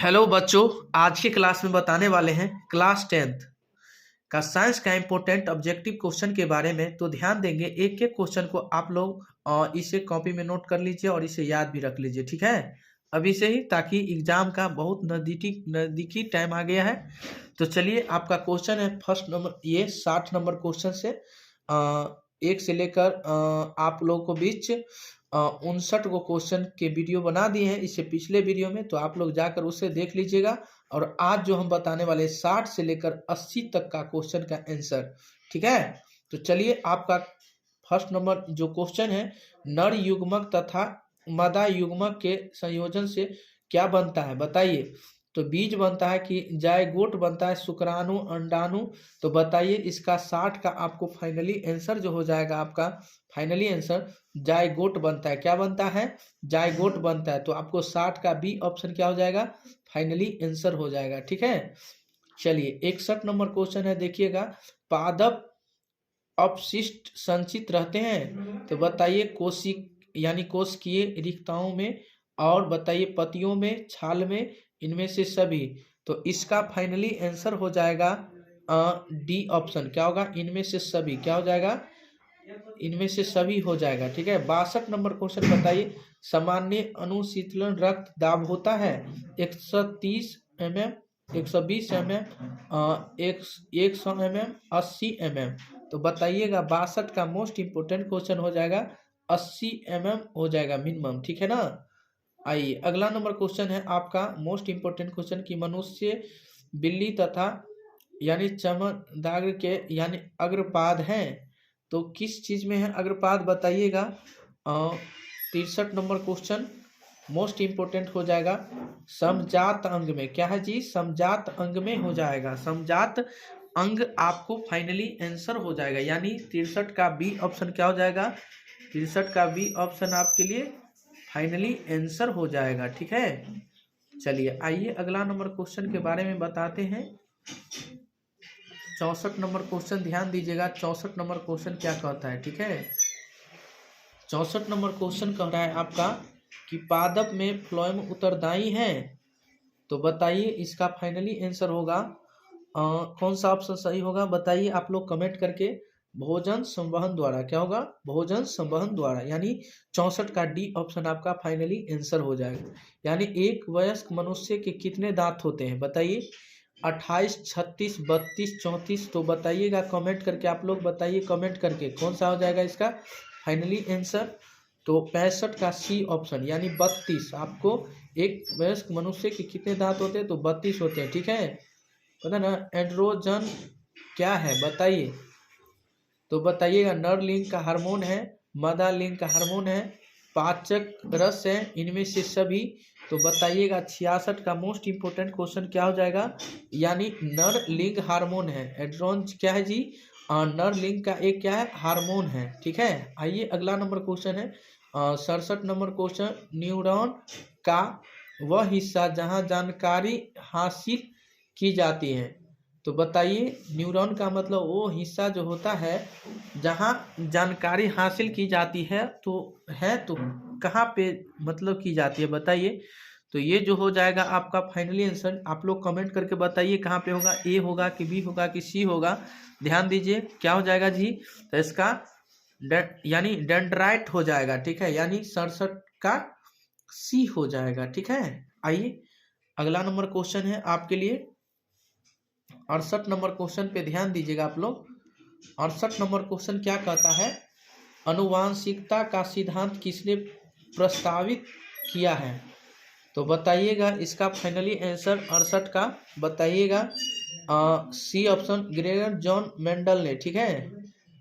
Hello बच्चों, आज की क्लास में बताने वाले हैं क्लास 10th का साइंस का इम्पोर्टेंट ऑब्जेक्टिव क्वेश्चन के बारे में। तो ध्यान देंगे, एक एक क्वेश्चन को आप लोग इसे कॉपी में नोट कर लीजिए और इसे याद भी रख लीजिए, ठीक है, अभी से ही, ताकि एग्जाम का बहुत नज़दीकी टाइम आ गया है। तो चलिए, आपका क्वेश्चन है फर्स्ट नंबर, ये 60 नंबर क्वेश्चन से एक से लेकर आप लोगों को बीच 59 को क्वेश्चन के वीडियो बना दिए हैं इससे पिछले वीडियो में, तो आप लोग जाकर उसे देख लीजिएगा। और आज जो हम बताने वाले 60 से लेकर 80 तक का क्वेश्चन का आंसर, ठीक है। तो चलिए, आपका फर्स्ट नंबर जो क्वेश्चन है, नर युग्मक तथा मादा युग्मक के संयोजन से क्या बनता है, बताइए। तो बीज बनता है कि जायगोट बनता है, शुक्राणु, अंडाणु। तो बताइए, इसका 60 का आपको फाइनली आंसर जो हो जाएगा, आपका फाइनली आंसर जायगोट बनता है। क्या बनता है? जायगोट बनता है। तो आपको 60 का बी ऑप्शन क्या हो जाएगा, फाइनली आंसर हो जाएगा, ठीक है। चलिए, 61 नंबर क्वेश्चन है, देखिएगा। पादप अपशिष्ट संचित रहते हैं, तो बताइए कोशिक यानी कोशिकीय रिक्ताओं में, और बताइए पतियों में, छाल में, इनमें से सभी। तो इसका फाइनली आंसर हो जाएगा डी ऑप्शन। क्या होगा? इनमें से सभी। क्या हो जाएगा? इनमें से सभी हो जाएगा, ठीक है। 62 नंबर क्वेश्चन, बताइए सामान्य अनुशीतलन रक्त दाब होता है 130 mm, 120 mm, 100 mm, 80 mm। तो बताइएगा 62 का मोस्ट इंपोर्टेंट क्वेश्चन हो जाएगा 80 mm हो जाएगा मिनिमम, ठीक है ना। आइए, अगला नंबर क्वेश्चन है आपका मोस्ट इंपोर्टेंट क्वेश्चन कि मनुष्य, बिल्ली तथा यानी चमगादड़ के यानी अग्रपाद हैं, तो किस चीज में है अग्रपाद, बताइएगा। 63 नंबर क्वेश्चन मोस्ट इंपोर्टेंट हो जाएगा समजात अंग में। क्या है जी? समजात अंग में हो जाएगा। समजात अंग आपको फाइनली आंसर हो जाएगा, यानी 63 का बी ऑप्शन क्या हो जाएगा, 63 का बी ऑप्शन आपके लिए फाइनली आंसर हो जाएगा, ठीक है। चलिए, आइए अगला नंबर क्वेश्चन के बारे में बताते हैं। 64 नंबर क्वेश्चन, ध्यान दीजिएगा। 64 नंबर क्वेश्चन क्या कहता है, ठीक है। 64 नंबर क्वेश्चन कह रहा है आपका कि पादप में फ्लोएम उत्तरदायी है, तो बताइए इसका फाइनली आंसर होगा कौन सा ऑप्शन सही होगा, बताइए आप लोग कमेंट करके। भोजन संवहन द्वारा। क्या होगा? भोजन संवहन द्वारा, यानी 64 का डी ऑप्शन आपका फाइनली आंसर हो जाएगा। यानी एक वयस्क मनुष्य के कितने दांत होते हैं, बताइए। 28, 36, 32, 34। तो बताइएगा कमेंट करके, आप लोग बताइए कमेंट करके कौन सा हो जाएगा इसका फाइनली आंसर। तो 65 का सी ऑप्शन यानी 32। आपको एक वयस्क मनुष्य के कितने दांत होते हैं, तो 32 होते हैं, ठीक है। पता ना एंड्रोजन क्या है, बताइए। तो बताइएगा नर लिंग का हार्मोन है, मादा लिंग का हार्मोन है, पाचक रस है, इनमें से सभी। तो बताइएगा 66 का मोस्ट इंपोर्टेंट क्वेश्चन क्या हो जाएगा, यानी नर लिंग हार्मोन है। एंड्रोजन क्या है जी? नर लिंग का एक क्या है, हार्मोन है, ठीक है। आइए अगला नंबर क्वेश्चन है 67 नंबर क्वेश्चन। न्यूरॉन का वह हिस्सा जहाँ जानकारी हासिल की जाती है, तो बताइए न्यूरॉन का मतलब वो हिस्सा जो होता है जहाँ जानकारी हासिल की जाती है, तो कहाँ पे मतलब की जाती है, बताइए। तो ये जो हो जाएगा आपका फाइनली आंसर, आप लोग कमेंट करके बताइए कहाँ पे होगा, ए होगा कि बी होगा कि सी होगा। ध्यान दीजिए, क्या हो जाएगा जी? तो इसका यानी डेंड्राइट हो जाएगा, ठीक है, यानी 67 का सी हो जाएगा, ठीक है। आइए अगला नंबर क्वेश्चन है आपके लिए 68 नंबर क्वेश्चन पे ध्यान दीजिएगा आप लोग। 68 नंबर क्वेश्चन क्या कहता है, अनुवांशिकता का सिद्धांत किसने प्रस्तावित किया है, तो बताइएगा इसका फाइनली आंसर 68 का, बताइएगा C option Gregor John Mendel ने, ठीक है।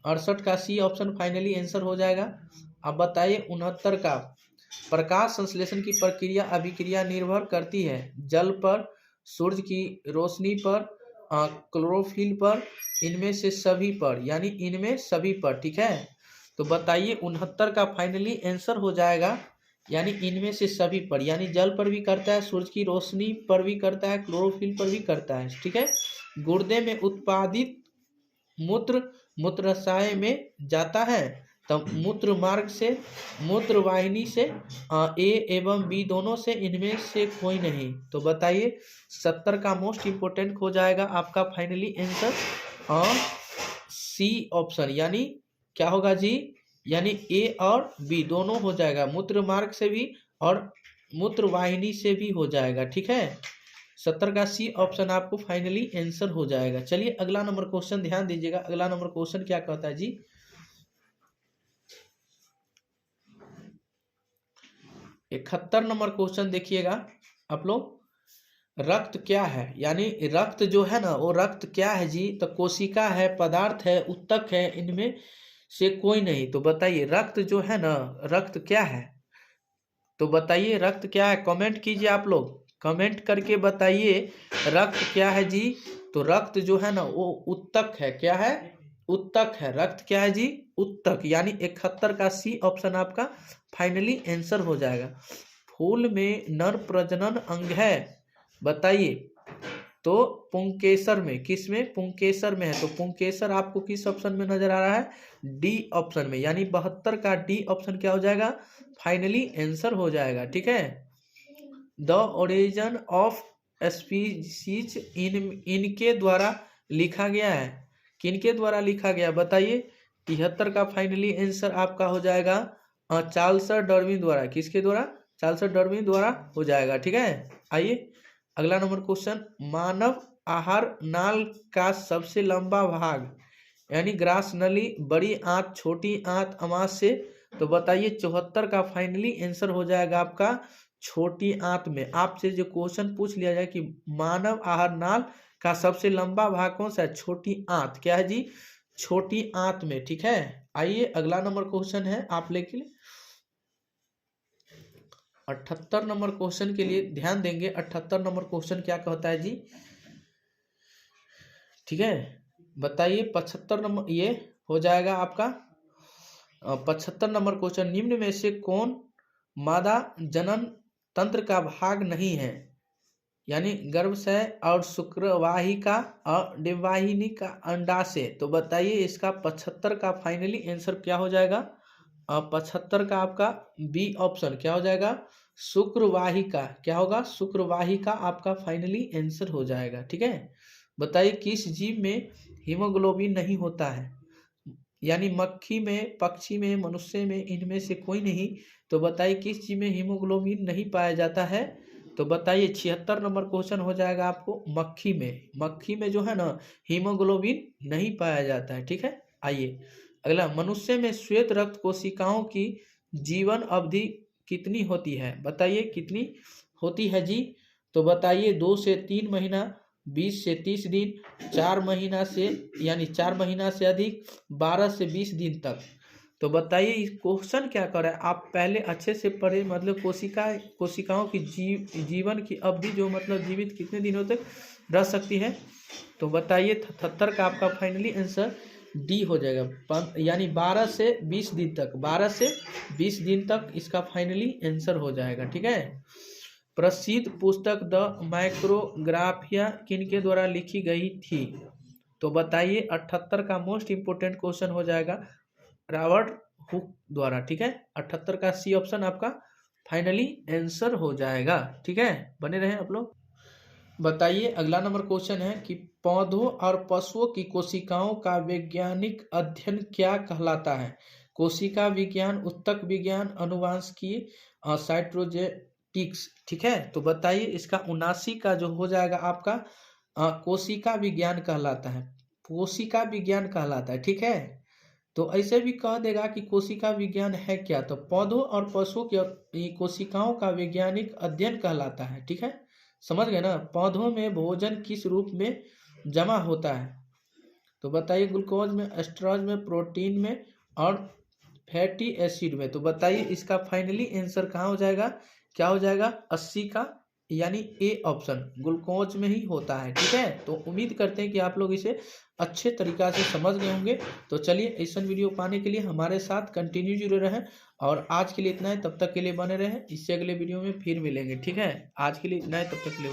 68 का सी ऑप्शन फाइनली आंसर हो जाएगा। अब बताइए 69 का, प्रकाश संश्लेषण की प्रक्रिया अभिक्रिया निर्भर करती है जल पर, सूर्य की रोशनी पर, क्लोरोफिल पर, इनमें से सभी पर, यानी इनमें सभी पर, ठीक है। तो बताइए 69 का फाइनली आंसर हो जाएगा, यानी इनमें से सभी पर, यानी जल पर भी करता है, सूर्य की रोशनी पर भी करता है, क्लोरोफिल पर भी करता है, ठीक है। गुर्दे में उत्पादित मूत्र मूत्राशय में जाता है, तो मूत्र मार्ग से, मूत्र वाहिनी से ए एवं बी दोनों से, इनमें से कोई नहीं। तो बताइए 70 का मोस्ट इम्पोर्टेंट हो जाएगा आपका फाइनली आंसर सी ऑप्शन, यानी क्या होगा जी, यानी ए और बी दोनों हो जाएगा, मूत्र मार्ग से भी और मूत्र वाहिनी से भी हो जाएगा। ठीक है, 70 का सी ऑप्शन आपको फाइनली आंसर हो जाएगा। चलिए अगला नंबर क्वेश्चन ध्यान दीजिएगा। अगला नंबर क्वेश्चन क्या कहता है जी, 71 नंबर क्वेश्चन देखिएगा आप लोग। रक्त क्या है, यानी रक्त जो है ना वो रक्त क्या है जी, तो कोशिका है, पदार्थ है, उत्तक है, इनमें से कोई नहीं। तो बताइए रक्त जो है ना, रक्त क्या है, तो बताइए रक्त क्या है, कमेंट कीजिए आप लोग, कमेंट करके बताइए रक्त क्या है जी। तो रक्त जो है ना वो उत्तक है, क्या है, उत्तक है। रक्त क्या है जी, उत्तक, यानी 71 का सी ऑप्शन आपका फाइनली आंसर हो जाएगा। फूल में नर प्रजनन अंग है, बताइए, तो पुंकेसर में, किस में, पुंकेसर में है। तो पुंकेसर आपको किस ऑप्शन में नजर आ रहा है, डी ऑप्शन में, यानी 72 का डी ऑप्शन क्या हो जाएगा, फाइनली आंसर हो जाएगा। ठीक है, द ओरिजिन ऑफ स्पीसीज इनके द्वारा लिखा गया है, किनके द्वारा लिखा गया, बताइए। 73 का फाइनली आंसर आपका हो जाएगा चार्ल्स डार्विन द्वारा, किसके द्वारा, चार्ल्स डार्विन द्वारा हो जाएगा। ठीक है, आइए अगला नंबर क्वेश्चन, मानव आहार नाल का सबसे लंबा भाग, यानी ग्रास नली, बड़ी आंत, छोटी आंत, अमाशय। तो बताइए 74 का फाइनली आंसर हो जाएगा आपका छोटी आंत में। आपसे जो क्वेश्चन पूछ लिया जाए कि मानव आहार नाल का सबसे लंबा भाग कौन सा है, छोटी आंत, क्या है जी, छोटी आंत में। ठीक है, आइए अगला नंबर क्वेश्चन है आप लेके लिए 78 नंबर क्वेश्चन के लिए ध्यान देंगे। 78 नंबर क्वेश्चन क्या कहता है जी, ठीक है, बताइए 75 नंबर ये हो जाएगा आपका 75 नंबर क्वेश्चन, निम्न में से कौन मादा जनन तंत्र का भाग नहीं है, यानी गर्भाशय और शुक्रवाहिका और डिंबवाहिनी का अंडाशय। तो बताइए इसका 75 का फाइनली आंसर क्या हो जाएगा, 75 का आपका बी ऑप्शन क्या हो जाएगा, शुक्रवाहिका, क्या होगा, शुक्रवाहिका आपका फाइनली आंसर हो जाएगा। ठीक है, बताइए किस जीव में हीमोग्लोबिन नहीं होता है, यानी मक्खी में, पक्षी में, मनुष्य में, इनमें से कोई नहीं। तो बताइए किस जीव में हीमोग्लोबिन नहीं पाया जाता है, तो बताइए 76 नंबर क्वेश्चन हो जाएगा आपको मक्खी में, मक्खी में जो है ना हीमोग्लोबिन नहीं पाया जाता है। ठीक है, आइए अगला, मनुष्य में श्वेत रक्त कोशिकाओं की जीवन अवधि कितनी होती है, बताइए कितनी होती है जी। तो बताइए 2 से 3 महीना, 20 से 30 दिन, 4 महीना से, यानी 4 महीना से अधिक, 12 से 20 दिन तक। तो बताइए इस क्वेश्चन क्या कर रहा है, आप पहले अच्छे से पढ़े, मतलब कोशिकाओं की जीवन की अवधि जो मतलब जीवित कितने दिनों तक रह सकती है। तो बताइए 77 का आपका फाइनली आंसर डी हो जाएगा, यानी 12 से 20 दिन तक, 12 से 20 दिन तक इसका फाइनली आंसर हो जाएगा। ठीक है, प्रसिद्ध पुस्तक द माइक्रोग्राफिया किनके द्वारा लिखी गई थी। तो बताइए 78 का मोस्ट इंपोर्टेंट क्वेश्चन हो जाएगा रॉबर्ट हुक द्वारा। ठीक है, 78 का सी ऑप्शन आपका फाइनली आंसर हो जाएगा। ठीक है, बने रहे आप लोग। बताइए अगला नंबर क्वेश्चन है कि पौधों और पशुओं की कोशिकाओं का वैज्ञानिक अध्ययन क्या कहलाता है। कोशिका विज्ञान, उत्तक विज्ञान, अनुवांशिकी, साइटोजेनेटिक्स। ठीक है, तो बताइए इसका 79 का जो हो जाएगा आपका कोशिका विज्ञान कहलाता है, कोशिका विज्ञान कहलाता है। ठीक है, तो ऐसे भी कह देगा कि कोशिका विज्ञान है क्या, तो पौधों और पशुओं की कोशिकाओं का वैज्ञानिक अध्ययन कहलाता है। ठीक है, समझ गए ना। पौधों में भोजन किस रूप में जमा होता है, तो बताइए ग्लूकोज में, एस्ट्रोज में, प्रोटीन में और फैटी एसिड में। तो बताइए इसका फाइनली आंसर कहाँ हो जाएगा, क्या हो जाएगा, 80 का, यानी ए ऑप्शन ग्लूकोज में ही होता है। ठीक है, तो उम्मीद करते हैं कि आप लोग इसे अच्छे तरीका से समझ गए होंगे। तो चलिए ऐसा वीडियो पाने के लिए हमारे साथ कंटिन्यू जुड़े रहें, और आज के लिए इतना है, तब तक के लिए बने रहें, इससे अगले वीडियो में फिर मिलेंगे। ठीक है, आज के लिए इतना है, तब तक के लिए।